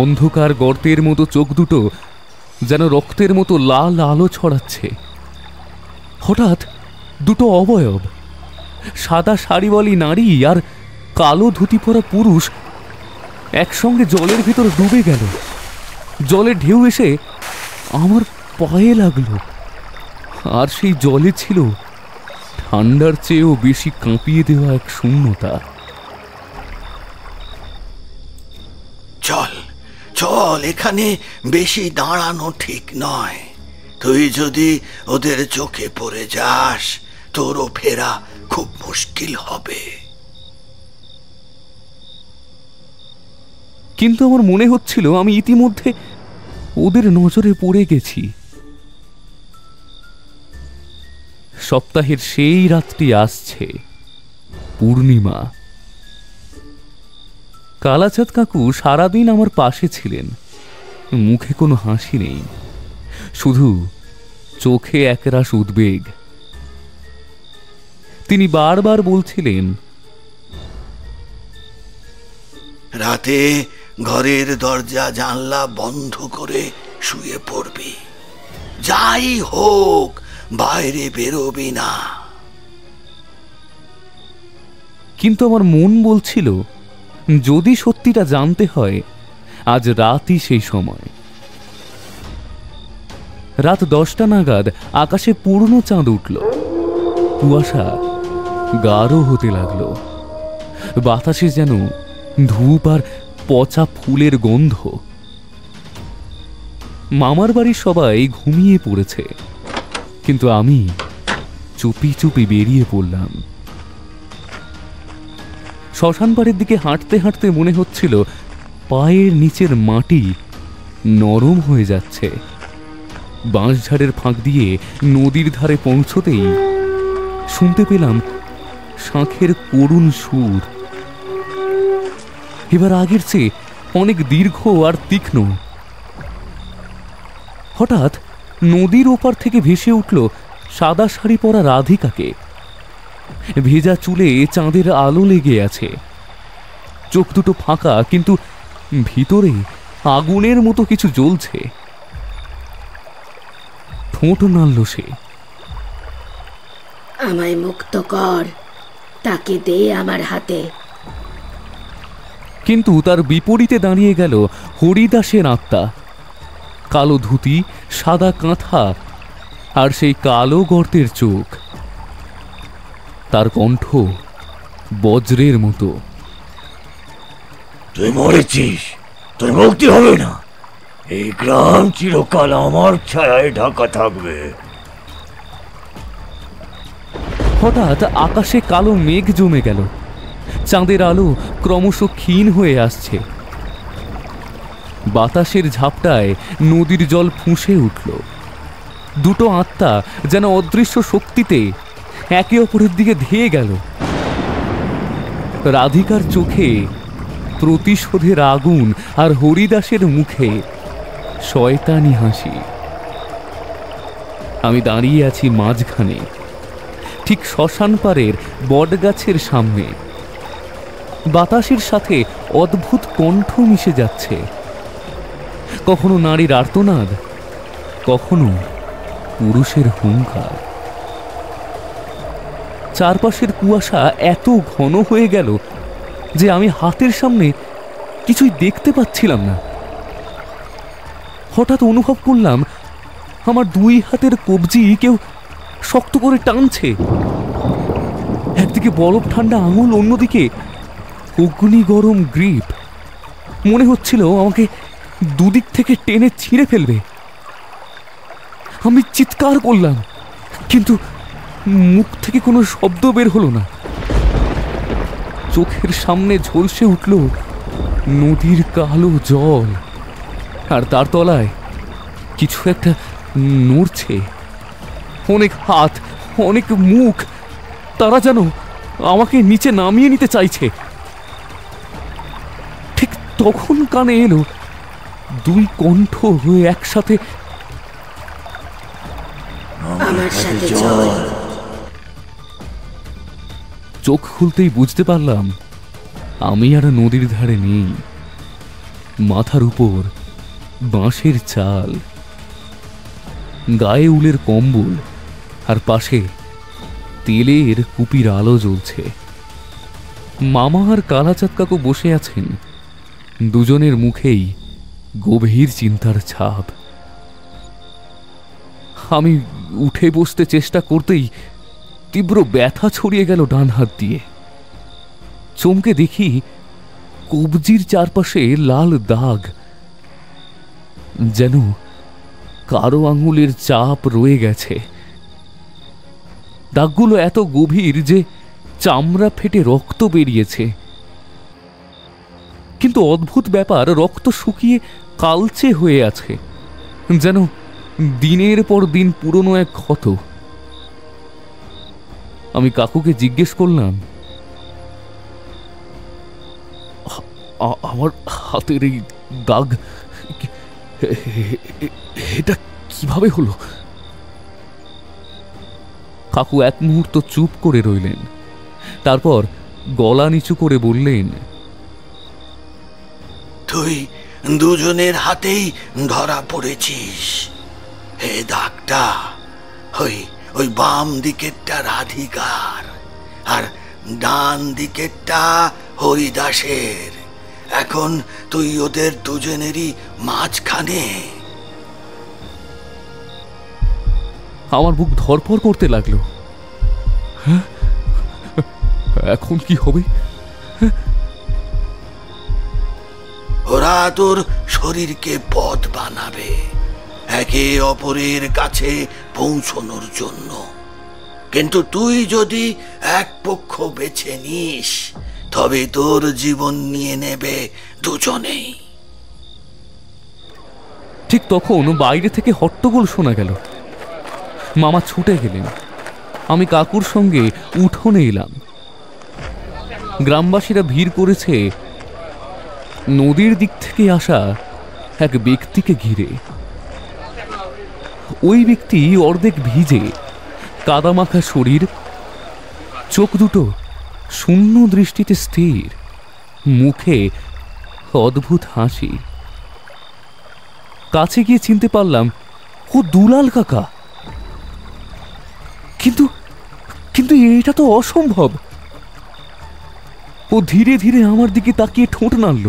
S6: অন্ধকার গর্তের মতো চোখ দুটো যেন রক্তের মতো লাল আলো ছড়াচ্ছে। হঠাৎ দুটো অবয়ব, সাদা শাড়িওয়ালি নারী আর কালো ধুতি পরা পুরুষ, একসঙ্গে জলের ভেতর ডুবে গেল। জলের ঢেউ এসে আমার পায়ে লাগলো, আর সেই জলে ছিল ঠান্ডার চেয়েও বেশি কাঁপিয়ে দেওয়া এক শূন্যতা।
S7: চল চল, এখানে বেশি দাঁড়ানো ঠিক নয়। তুই যদি ওদের চোখে পড়ে যাস, তোরও ফেরা খুব মুশকিল হবে।
S6: কিন্তু আমার মনে হচ্ছিল আমি ইতিমধ্যে ওদের নজরে পড়ে গেছি। সপ্তাহের সেই রাতটি আসছে, পূর্ণিমা। কালাচাঁদ কাকু সারাদিন আমার পাশে ছিলেন। মুখে কোনো হাসি নেই, শুধু চোখে একরাশ উদ্বেগ। তিনি বারবার বলছিলেন,
S7: রাতে ঘরের দরজা জানলা বন্ধ করে শুয়ে পড়বি, যাই হোক বাইরে বেরোবি না।
S6: কিন্তু আমার মন বলছিল, যদি সত্যিটা জানতে হয় আজ রাতই সেই সময়। রাত 10টা নাগাদ আকাশে পূর্ণ চাঁদ উঠল। কুয়াশা গাঢ় হতে লাগলো। বাতাসে যেন ধূপ আর পচা ফুলের গন্ধ। মামার বাড়ির সবাই ঘুমিয়ে পড়েছে, কিন্তু আমি চুপি চুপি বেরিয়ে পড়লাম। শ্মশান বাড়ির দিকে হাঁটতে হাঁটতে মনে হচ্ছিল পায়ের নিচের মাটি নরম হয়ে যাচ্ছে। বাঁশঝাড়ের ফাঁক দিয়ে নদীর ধারে পৌঁছতেই শুনতে পেলাম শাঁখের করুণ সুর। এবার আগের চেয়ে অনেক দীর্ঘ আর তীক্ষ্ণ। হঠাৎ নদীর ওপার থেকে ভেসে উঠল সাদা শাড়ি পরা রাধিকাকে। ভেজা চুলে চাঁদের আলো লেগে আছে, চোখ দুটো ফাঁকা, কিন্তু ভিতরে আগুনের মতো কিছু জ্বলছে। ঠোঁট নাড়ল সে।
S4: আমায় মুক্ত কর, তাকে দে আমার হাতে।
S6: কিন্তু তার বিপরীতে দাঁড়িয়ে গেল হরিদাসের আত্মা। কালো ধুতি, সাদা কাঁথা আর সেই কালো গর্তের চোখ। তার কণ্ঠ বজ্রের মতো।
S8: তুই মরেছিস, তোর মুক্তি হবে না। এই গ্রাম চিরকাল আমার ছায়ায় ঢাকা থাকবে।
S6: হঠাৎ আকাশে কালো মেঘ জমে গেল। চাঁদের আলো ক্রমশ ক্ষীণ হয়ে আসছে। বাতাসের ঝাপটায় নদীর জল ফুঁসে উঠল। দুটো আত্মা যেন অদৃশ্য শক্তিতে একে অপরের দিকে ধেয়ে গেল। রাধিকার চোখে প্রতিশোধের আগুন, আর হরিদাসের মুখে শয়তানি হাসি। আমি দাঁড়িয়ে আছি মাঝখানে, ঠিক শ্মশান পাড়ের বটগাছের সামনে। বাতাসের সাথে অদ্ভুত কণ্ঠ মিশে যাচ্ছে, কখনো নারীর আর্তনাদ, কখনো পুরুষের হুঙ্কার। চারপাশের কুয়াশা এত ঘন হয়ে গেল যে আমি হাতের সামনে কিছুই দেখতে পাচ্ছিলাম না। হঠাৎ অনুভব করলাম আমার দুই হাতের কবজি কেউ শক্ত করে টানছে। একদিকে বরফ ঠান্ডা আঙুল, অন্যদিকে অগ্নি গরম গ্রিপ। মনে হচ্ছিল আমাকে দুদিক থেকে টেনে ছিঁড়ে ফেলবে। আমি চিৎকার করলাম, কিন্তু মুখ থেকে কোনো শব্দ বের হলো না। চোখের সামনে ঝলসে উঠল নদীর কালো জল, আর তার তলায় কিছু একটা নড়ছে। অনেক হাত, অনেক মুখ, তারা যেন আমাকে নিচে নামিয়ে নিতে চাইছে। ঠিক তখন কানে এলো দুই কণ্ঠ হয়ে একসাথে,
S4: আমার সাথে চল।
S6: চোখ খুলতেই বুঝতে পারলাম আমি আর নদীর ধারে নেই। মাথার উপর বাঁশের চাল, গায়ে উলের কম্বল, আর পাশে তেলের কুপির আলো জ্বলছে। মামা আর কালাচাঁদ কাকু বসে আছেন, দুজনের মুখেই গভীর চিন্তার ছাপ। আমি উঠে বসতে চেষ্টা করতেই তীব্র ব্যথা ছড়িয়ে গেল ডান হাত দিয়ে। চমকে দেখি কবজির চারপাশে লাল দাগ, যেন কারো আঙুলের চাপ রয়ে গেছে। দাগগুলো এত গভীর যে চামড়া ফেটে রক্ত বেরিয়েছে। কিন্তু অদ্ভুত ব্যাপার, রক্ত শুকিয়ে কালচে হয়ে আছে, যেন দিনের পর দিন পুরনো এক ক্ষত। আমি কাকুকে জিজ্ঞেস করলাম, আমার হাতের এই দাগ এটা কিভাবে হলো? কাকু এক মুহূর্ত চুপ করে রইলেন, তারপর গলা নিচু করে বললেন,
S7: তুই দুজনের হাতেই ধরা পড়েছিস। হে দাগটা ওই বাম দিকেরটা রাধিকার আর ডান দিকেরটা হরিদাসের। এখন তুই ওদের দুজনেরই মাঝখানে।
S6: আমার বুক ধরপড় করতে লাগলো। হ্যাঁ, এখন কি হবে?
S7: ওরা তোর শরীরকে পথ বানাবে একে অপরের কাছে পৌঁছনোর জন্য, কিন্তু তুই যদি এক পক্ষ বেছে নিস তবে তোর জীবন নিয়ে নেবে দুজনেই।
S6: ঠিক তখন বাইরে থেকে হট্টগোল শোনা গেল। মামা ছুটে গেলেন, আমি কাকুর সঙ্গে উঠোনে এলাম। গ্রামবাসীরা ভিড় করেছে নদীর দিক থেকে আসা এক ব্যক্তিকে ঘিরে। ওই ব্যক্তি অর্ধেক ভিজে, কাদামাখা শরীর, চোখ দুটো শূন্য দৃষ্টিতে স্থির, মুখে অদ্ভুত হাসি। কাছে গিয়ে চিনতে পারলাম ও দুলাল কাকা। কিন্তু কিন্তু এটা তো অসম্ভব। ও ধীরে ধীরে আমার দিকে তাকিয়ে ঠোঁট নাড়ল।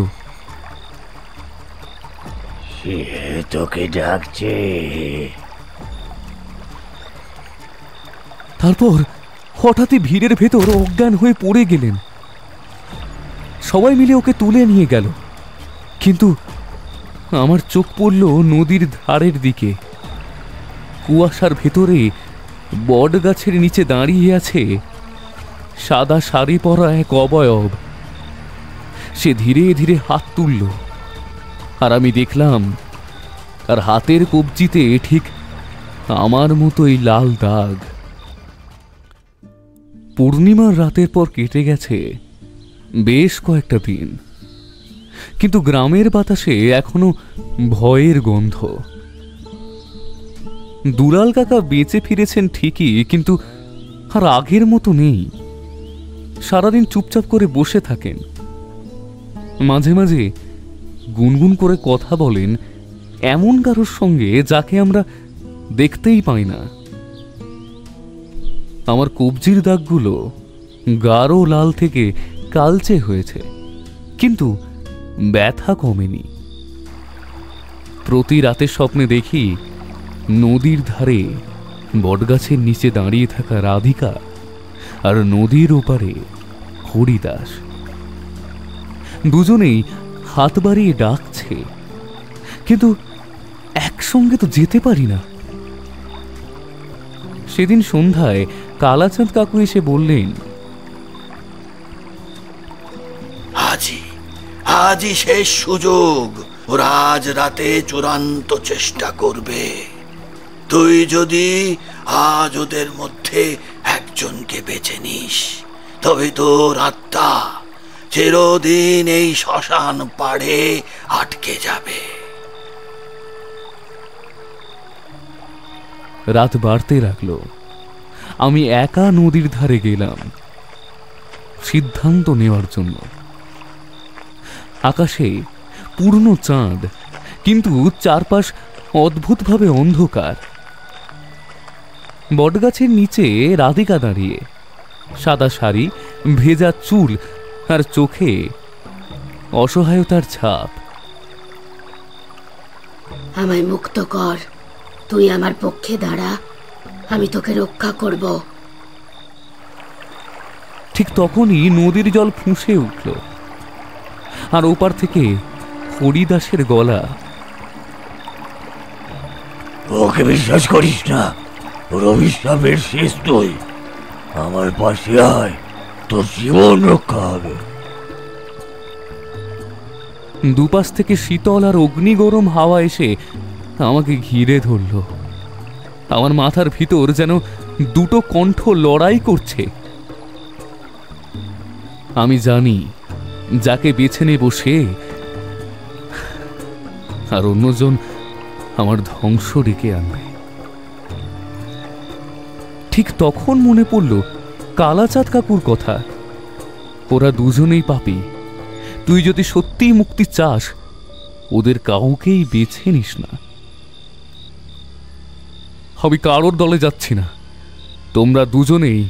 S8: সে তোকে ডাকছে।
S6: তারপর হঠাৎই ভিড়ের ভেতর অজ্ঞান হয়ে পড়ে গেলেন। সবাই মিলে ওকে তুলে নিয়ে গেল, কিন্তু আমার চোখ পড়ল নদীর ধারের দিকে। কুয়াশার ভেতরে বট গাছের নিচে দাঁড়িয়ে আছে সাদা শাড়ি পরা এক অবয়ব। সে ধীরে ধীরে হাত তুলল, আর আমি দেখলাম তার হাতের কবজিতে ঠিক আমার মতোই লাল দাগ। পূর্ণিমার রাতের পর কেটে গেছে বেশ কয়েকটা দিন, কিন্তু গ্রামের বাতাসে এখনো ভয়ের গন্ধ। দুলাল কাকা বেঁচে ফিরেছেন ঠিকই, কিন্তু আর আগের মতো নেই। সারাদিন চুপচাপ করে বসে থাকেন, মাঝে মাঝে গুনগুন করে কথা বলেন এমন কারোর সঙ্গে যাকে আমরা দেখতেই পাই না। আমার কবজির দাগগুলো গাঢ় লাল থেকে কালচে হয়েছে, কিন্তু ব্যথা কমেনি। প্রতি রাতে স্বপ্নে দেখি নদীর ধারে বটগাছের নিচে দাঁড়িয়ে থাকা রাধিকা আর নদীর ওপারে হরিদাস। দুজনেই হাত বাড়িয়ে ডাকছে, কিন্তু একসঙ্গে তো যেতে পারি না। সেদিন সন্ধ্যায় কালাচাঁদ কাকু এসে বললেন,
S7: আজই শেষ সুযোগ। ওরা আজ রাতে চূড়ান্ত চেষ্টা করবে। তুই যদি আজ ওদের মধ্যে একজনকে বেছে নিস তবে তোর আত্মা চিরদিন এই শ্মশান পাড়ে আটকে যাবে।
S6: রাত বাড়তে লাগলো। আমি একা নদীর ধারে গেলাম সিদ্ধান্ত নেওয়ার জন্য। আকাশে পূর্ণ চাঁদ, কিন্তু চারপাশ অদ্ভুতভাবে অন্ধকার। বটগাছের নিচে রাধিকা দাঁড়িয়ে, সাদা শাড়ি, ভেজা চুল আর চোখে অসহায়তার ছাপ।
S4: আমায় মুক্ত কর, তুই আমার পক্ষে দাঁড়া, আমি তোকে রক্ষা করব।
S6: ঠিক তখনই নদীর জল ফুঁসে উঠল, আর ওপার থেকে হরিদাসের গলা,
S8: ওকে বিশ্বাস করিস না, ওর অভিশাপের শেষ তুই। আমার পাশে আয়, তোর জীবন রক্ষা হবে।
S6: দুপাশ থেকে শীতল আর অগ্নিগরম হাওয়া এসে আমাকে ঘিরে ধরল। আমার মাথার ভিতর যেন দুটো কণ্ঠ লড়াই করছে। আমি জানি যাকে বেছে নেব সে, আর অন্যজন আমার ধ্বংস ডেকে আনবে। ঠিক তখন মনে পড়ল কালাচাঁদ কাকুর কথা। ওরা দুজনেই পাপী। তুই যদি সত্যিই মুক্তি চাস, ওদের কাউকেই বেছে নিস না। আমি কারোর দলে যাচ্ছি না, তোমরা দুজনেই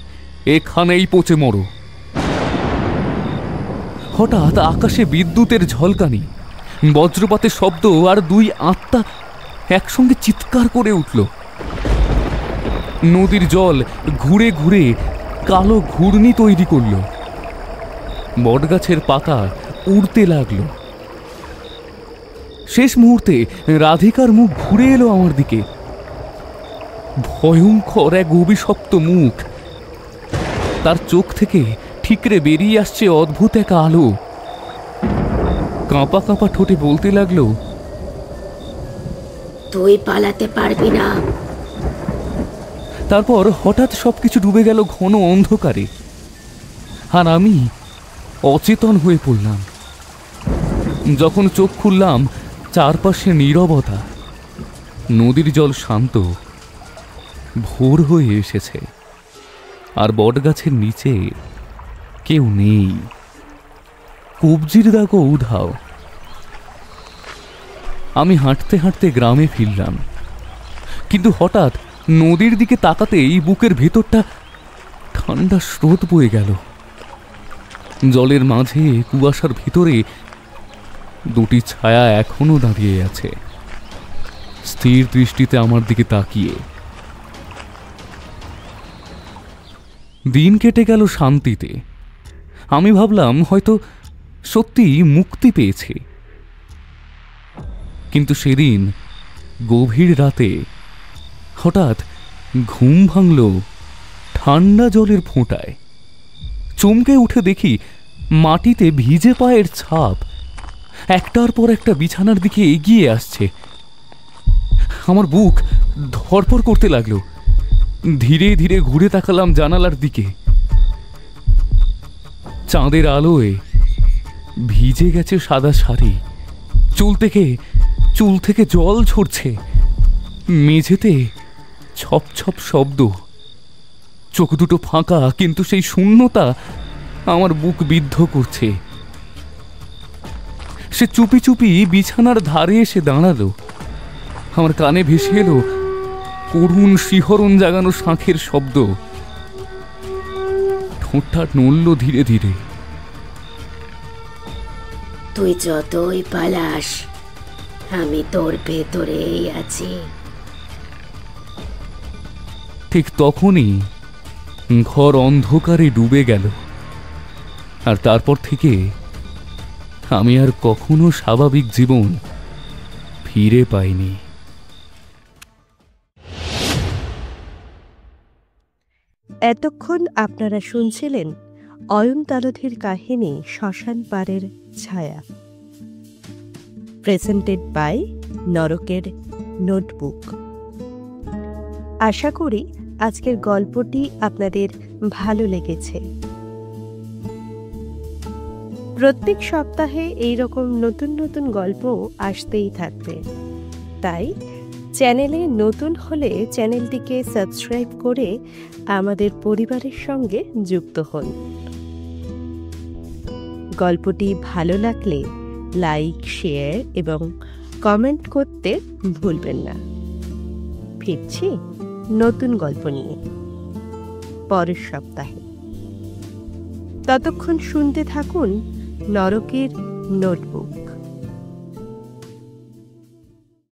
S6: এখানেই পচে মরো। হঠাৎ আকাশে বিদ্যুতের ঝলকানি, বজ্রপাতের শব্দ, আর দুই আত্মা একসঙ্গে চিৎকার করে উঠল। নদীর জল ঘুরে ঘুরে কালো ঘূর্ণি তৈরি করল। বটগাছের পাতা উড়তে লাগল। শেষ মুহূর্তে রাধিকার মুখ ঘুরে এলো আমার দিকে। ভয়ঙ্কর এক অভিশপ্ত মুখ। তার চোখ থেকে ঠিকরে বেরিয়ে আসছে অদ্ভুত এক আলো। কাঁপা কাঁপা ঠোঁটে বলতে লাগলো,
S4: তুই পালাতে পারবি না।
S6: তারপর হঠাৎ সবকিছু ডুবে গেল ঘন অন্ধকারে, আর আমি অচেতন হয়ে পড়লাম। যখন চোখ খুললাম, চারপাশে নীরবতা। নদীর জল শান্ত। ভোর হয়ে এসেছে, আর বটগাছের নিচে কেউ নেই। কবজির দাগও উধাও। আমি হাঁটতে হাঁটতে গ্রামে ফিরলাম, কিন্তু হঠাৎ নদীর দিকে তাকাতেই বুকের ভেতরটা ঠান্ডা স্রোত বয়ে গেল। জলের মাঝে কুয়াশার ভিতরে দুটি ছায়া এখনো দাঁড়িয়ে আছে, স্থির দৃষ্টিতে আমার দিকে তাকিয়ে। দিন কেটে গেল শান্তিতে। আমি ভাবলাম হয়তো সত্যি মুক্তি পেয়েছি। কিন্তু সেদিন গভীর রাতে হঠাৎ ঘুম ভাঙল ঠান্ডা জলের ফোঁটায়। চমকে উঠে দেখি মাটিতে ভিজে পায়ের ছাপ একটার পর একটা বিছানার দিকে এগিয়ে আসছে। আমার বুক ধড়ফড় করতে লাগলো। ধীরে ধীরে ঘুরে তাকালাম জানালার দিকে। চাঁদের আলোয় ভিজে গেছে সাদা শাড়ি। চুল থেকে জল ঝরছে। মেঝেতে ছপ ছপ শব্দ। চোখ দুটো ফাঁকা, কিন্তু সেই শূন্যতা আমার বুক বিদ্ধ করছে। সে চুপি চুপি বিছানার ধারে এসে দাঁড়ালো। আমার কানে ভেসে এলো করুণ শিহরণ জাগানো শাঁখের শব্দ। ঠোঁটটা নড়ল ধীরে ধীরে।
S4: তুই যতই পালাস, আমি তোর ভেতরেই আছি।
S6: ঠিক তখনই ঘর অন্ধকারে ডুবে গেল, আর তারপর থেকে আমি আর কখনো স্বাভাবিক জীবন ফিরে পাইনি।
S1: এতক্ষণ আপনারা শুনছিলেন অয়ন তালধির কাহিনী শ্মশান পাড়ের ছায়া, প্রেজেন্টেড বাই নরকের নোটবুক। আশা করি আজকের গল্পটি আপনাদের ভালো লেগেছে। প্রত্যেক সপ্তাহে এইরকম নতুন নতুন গল্প আসতেই থাকবে, তাই চ্যানেলে নতুন হলে চ্যানেলটিকে সাবস্ক্রাইব করে আমাদের পরিবারের সঙ্গে যুক্ত হন। গল্পটি ভালো লাগলে লাইক, শেয়ার এবং কমেন্ট করতে ভুলবেন না। ফিরছি নতুন গল্প নিয়ে পরের সপ্তাহে। ততক্ষণ শুনতে থাকুন নরকের নোটবুক।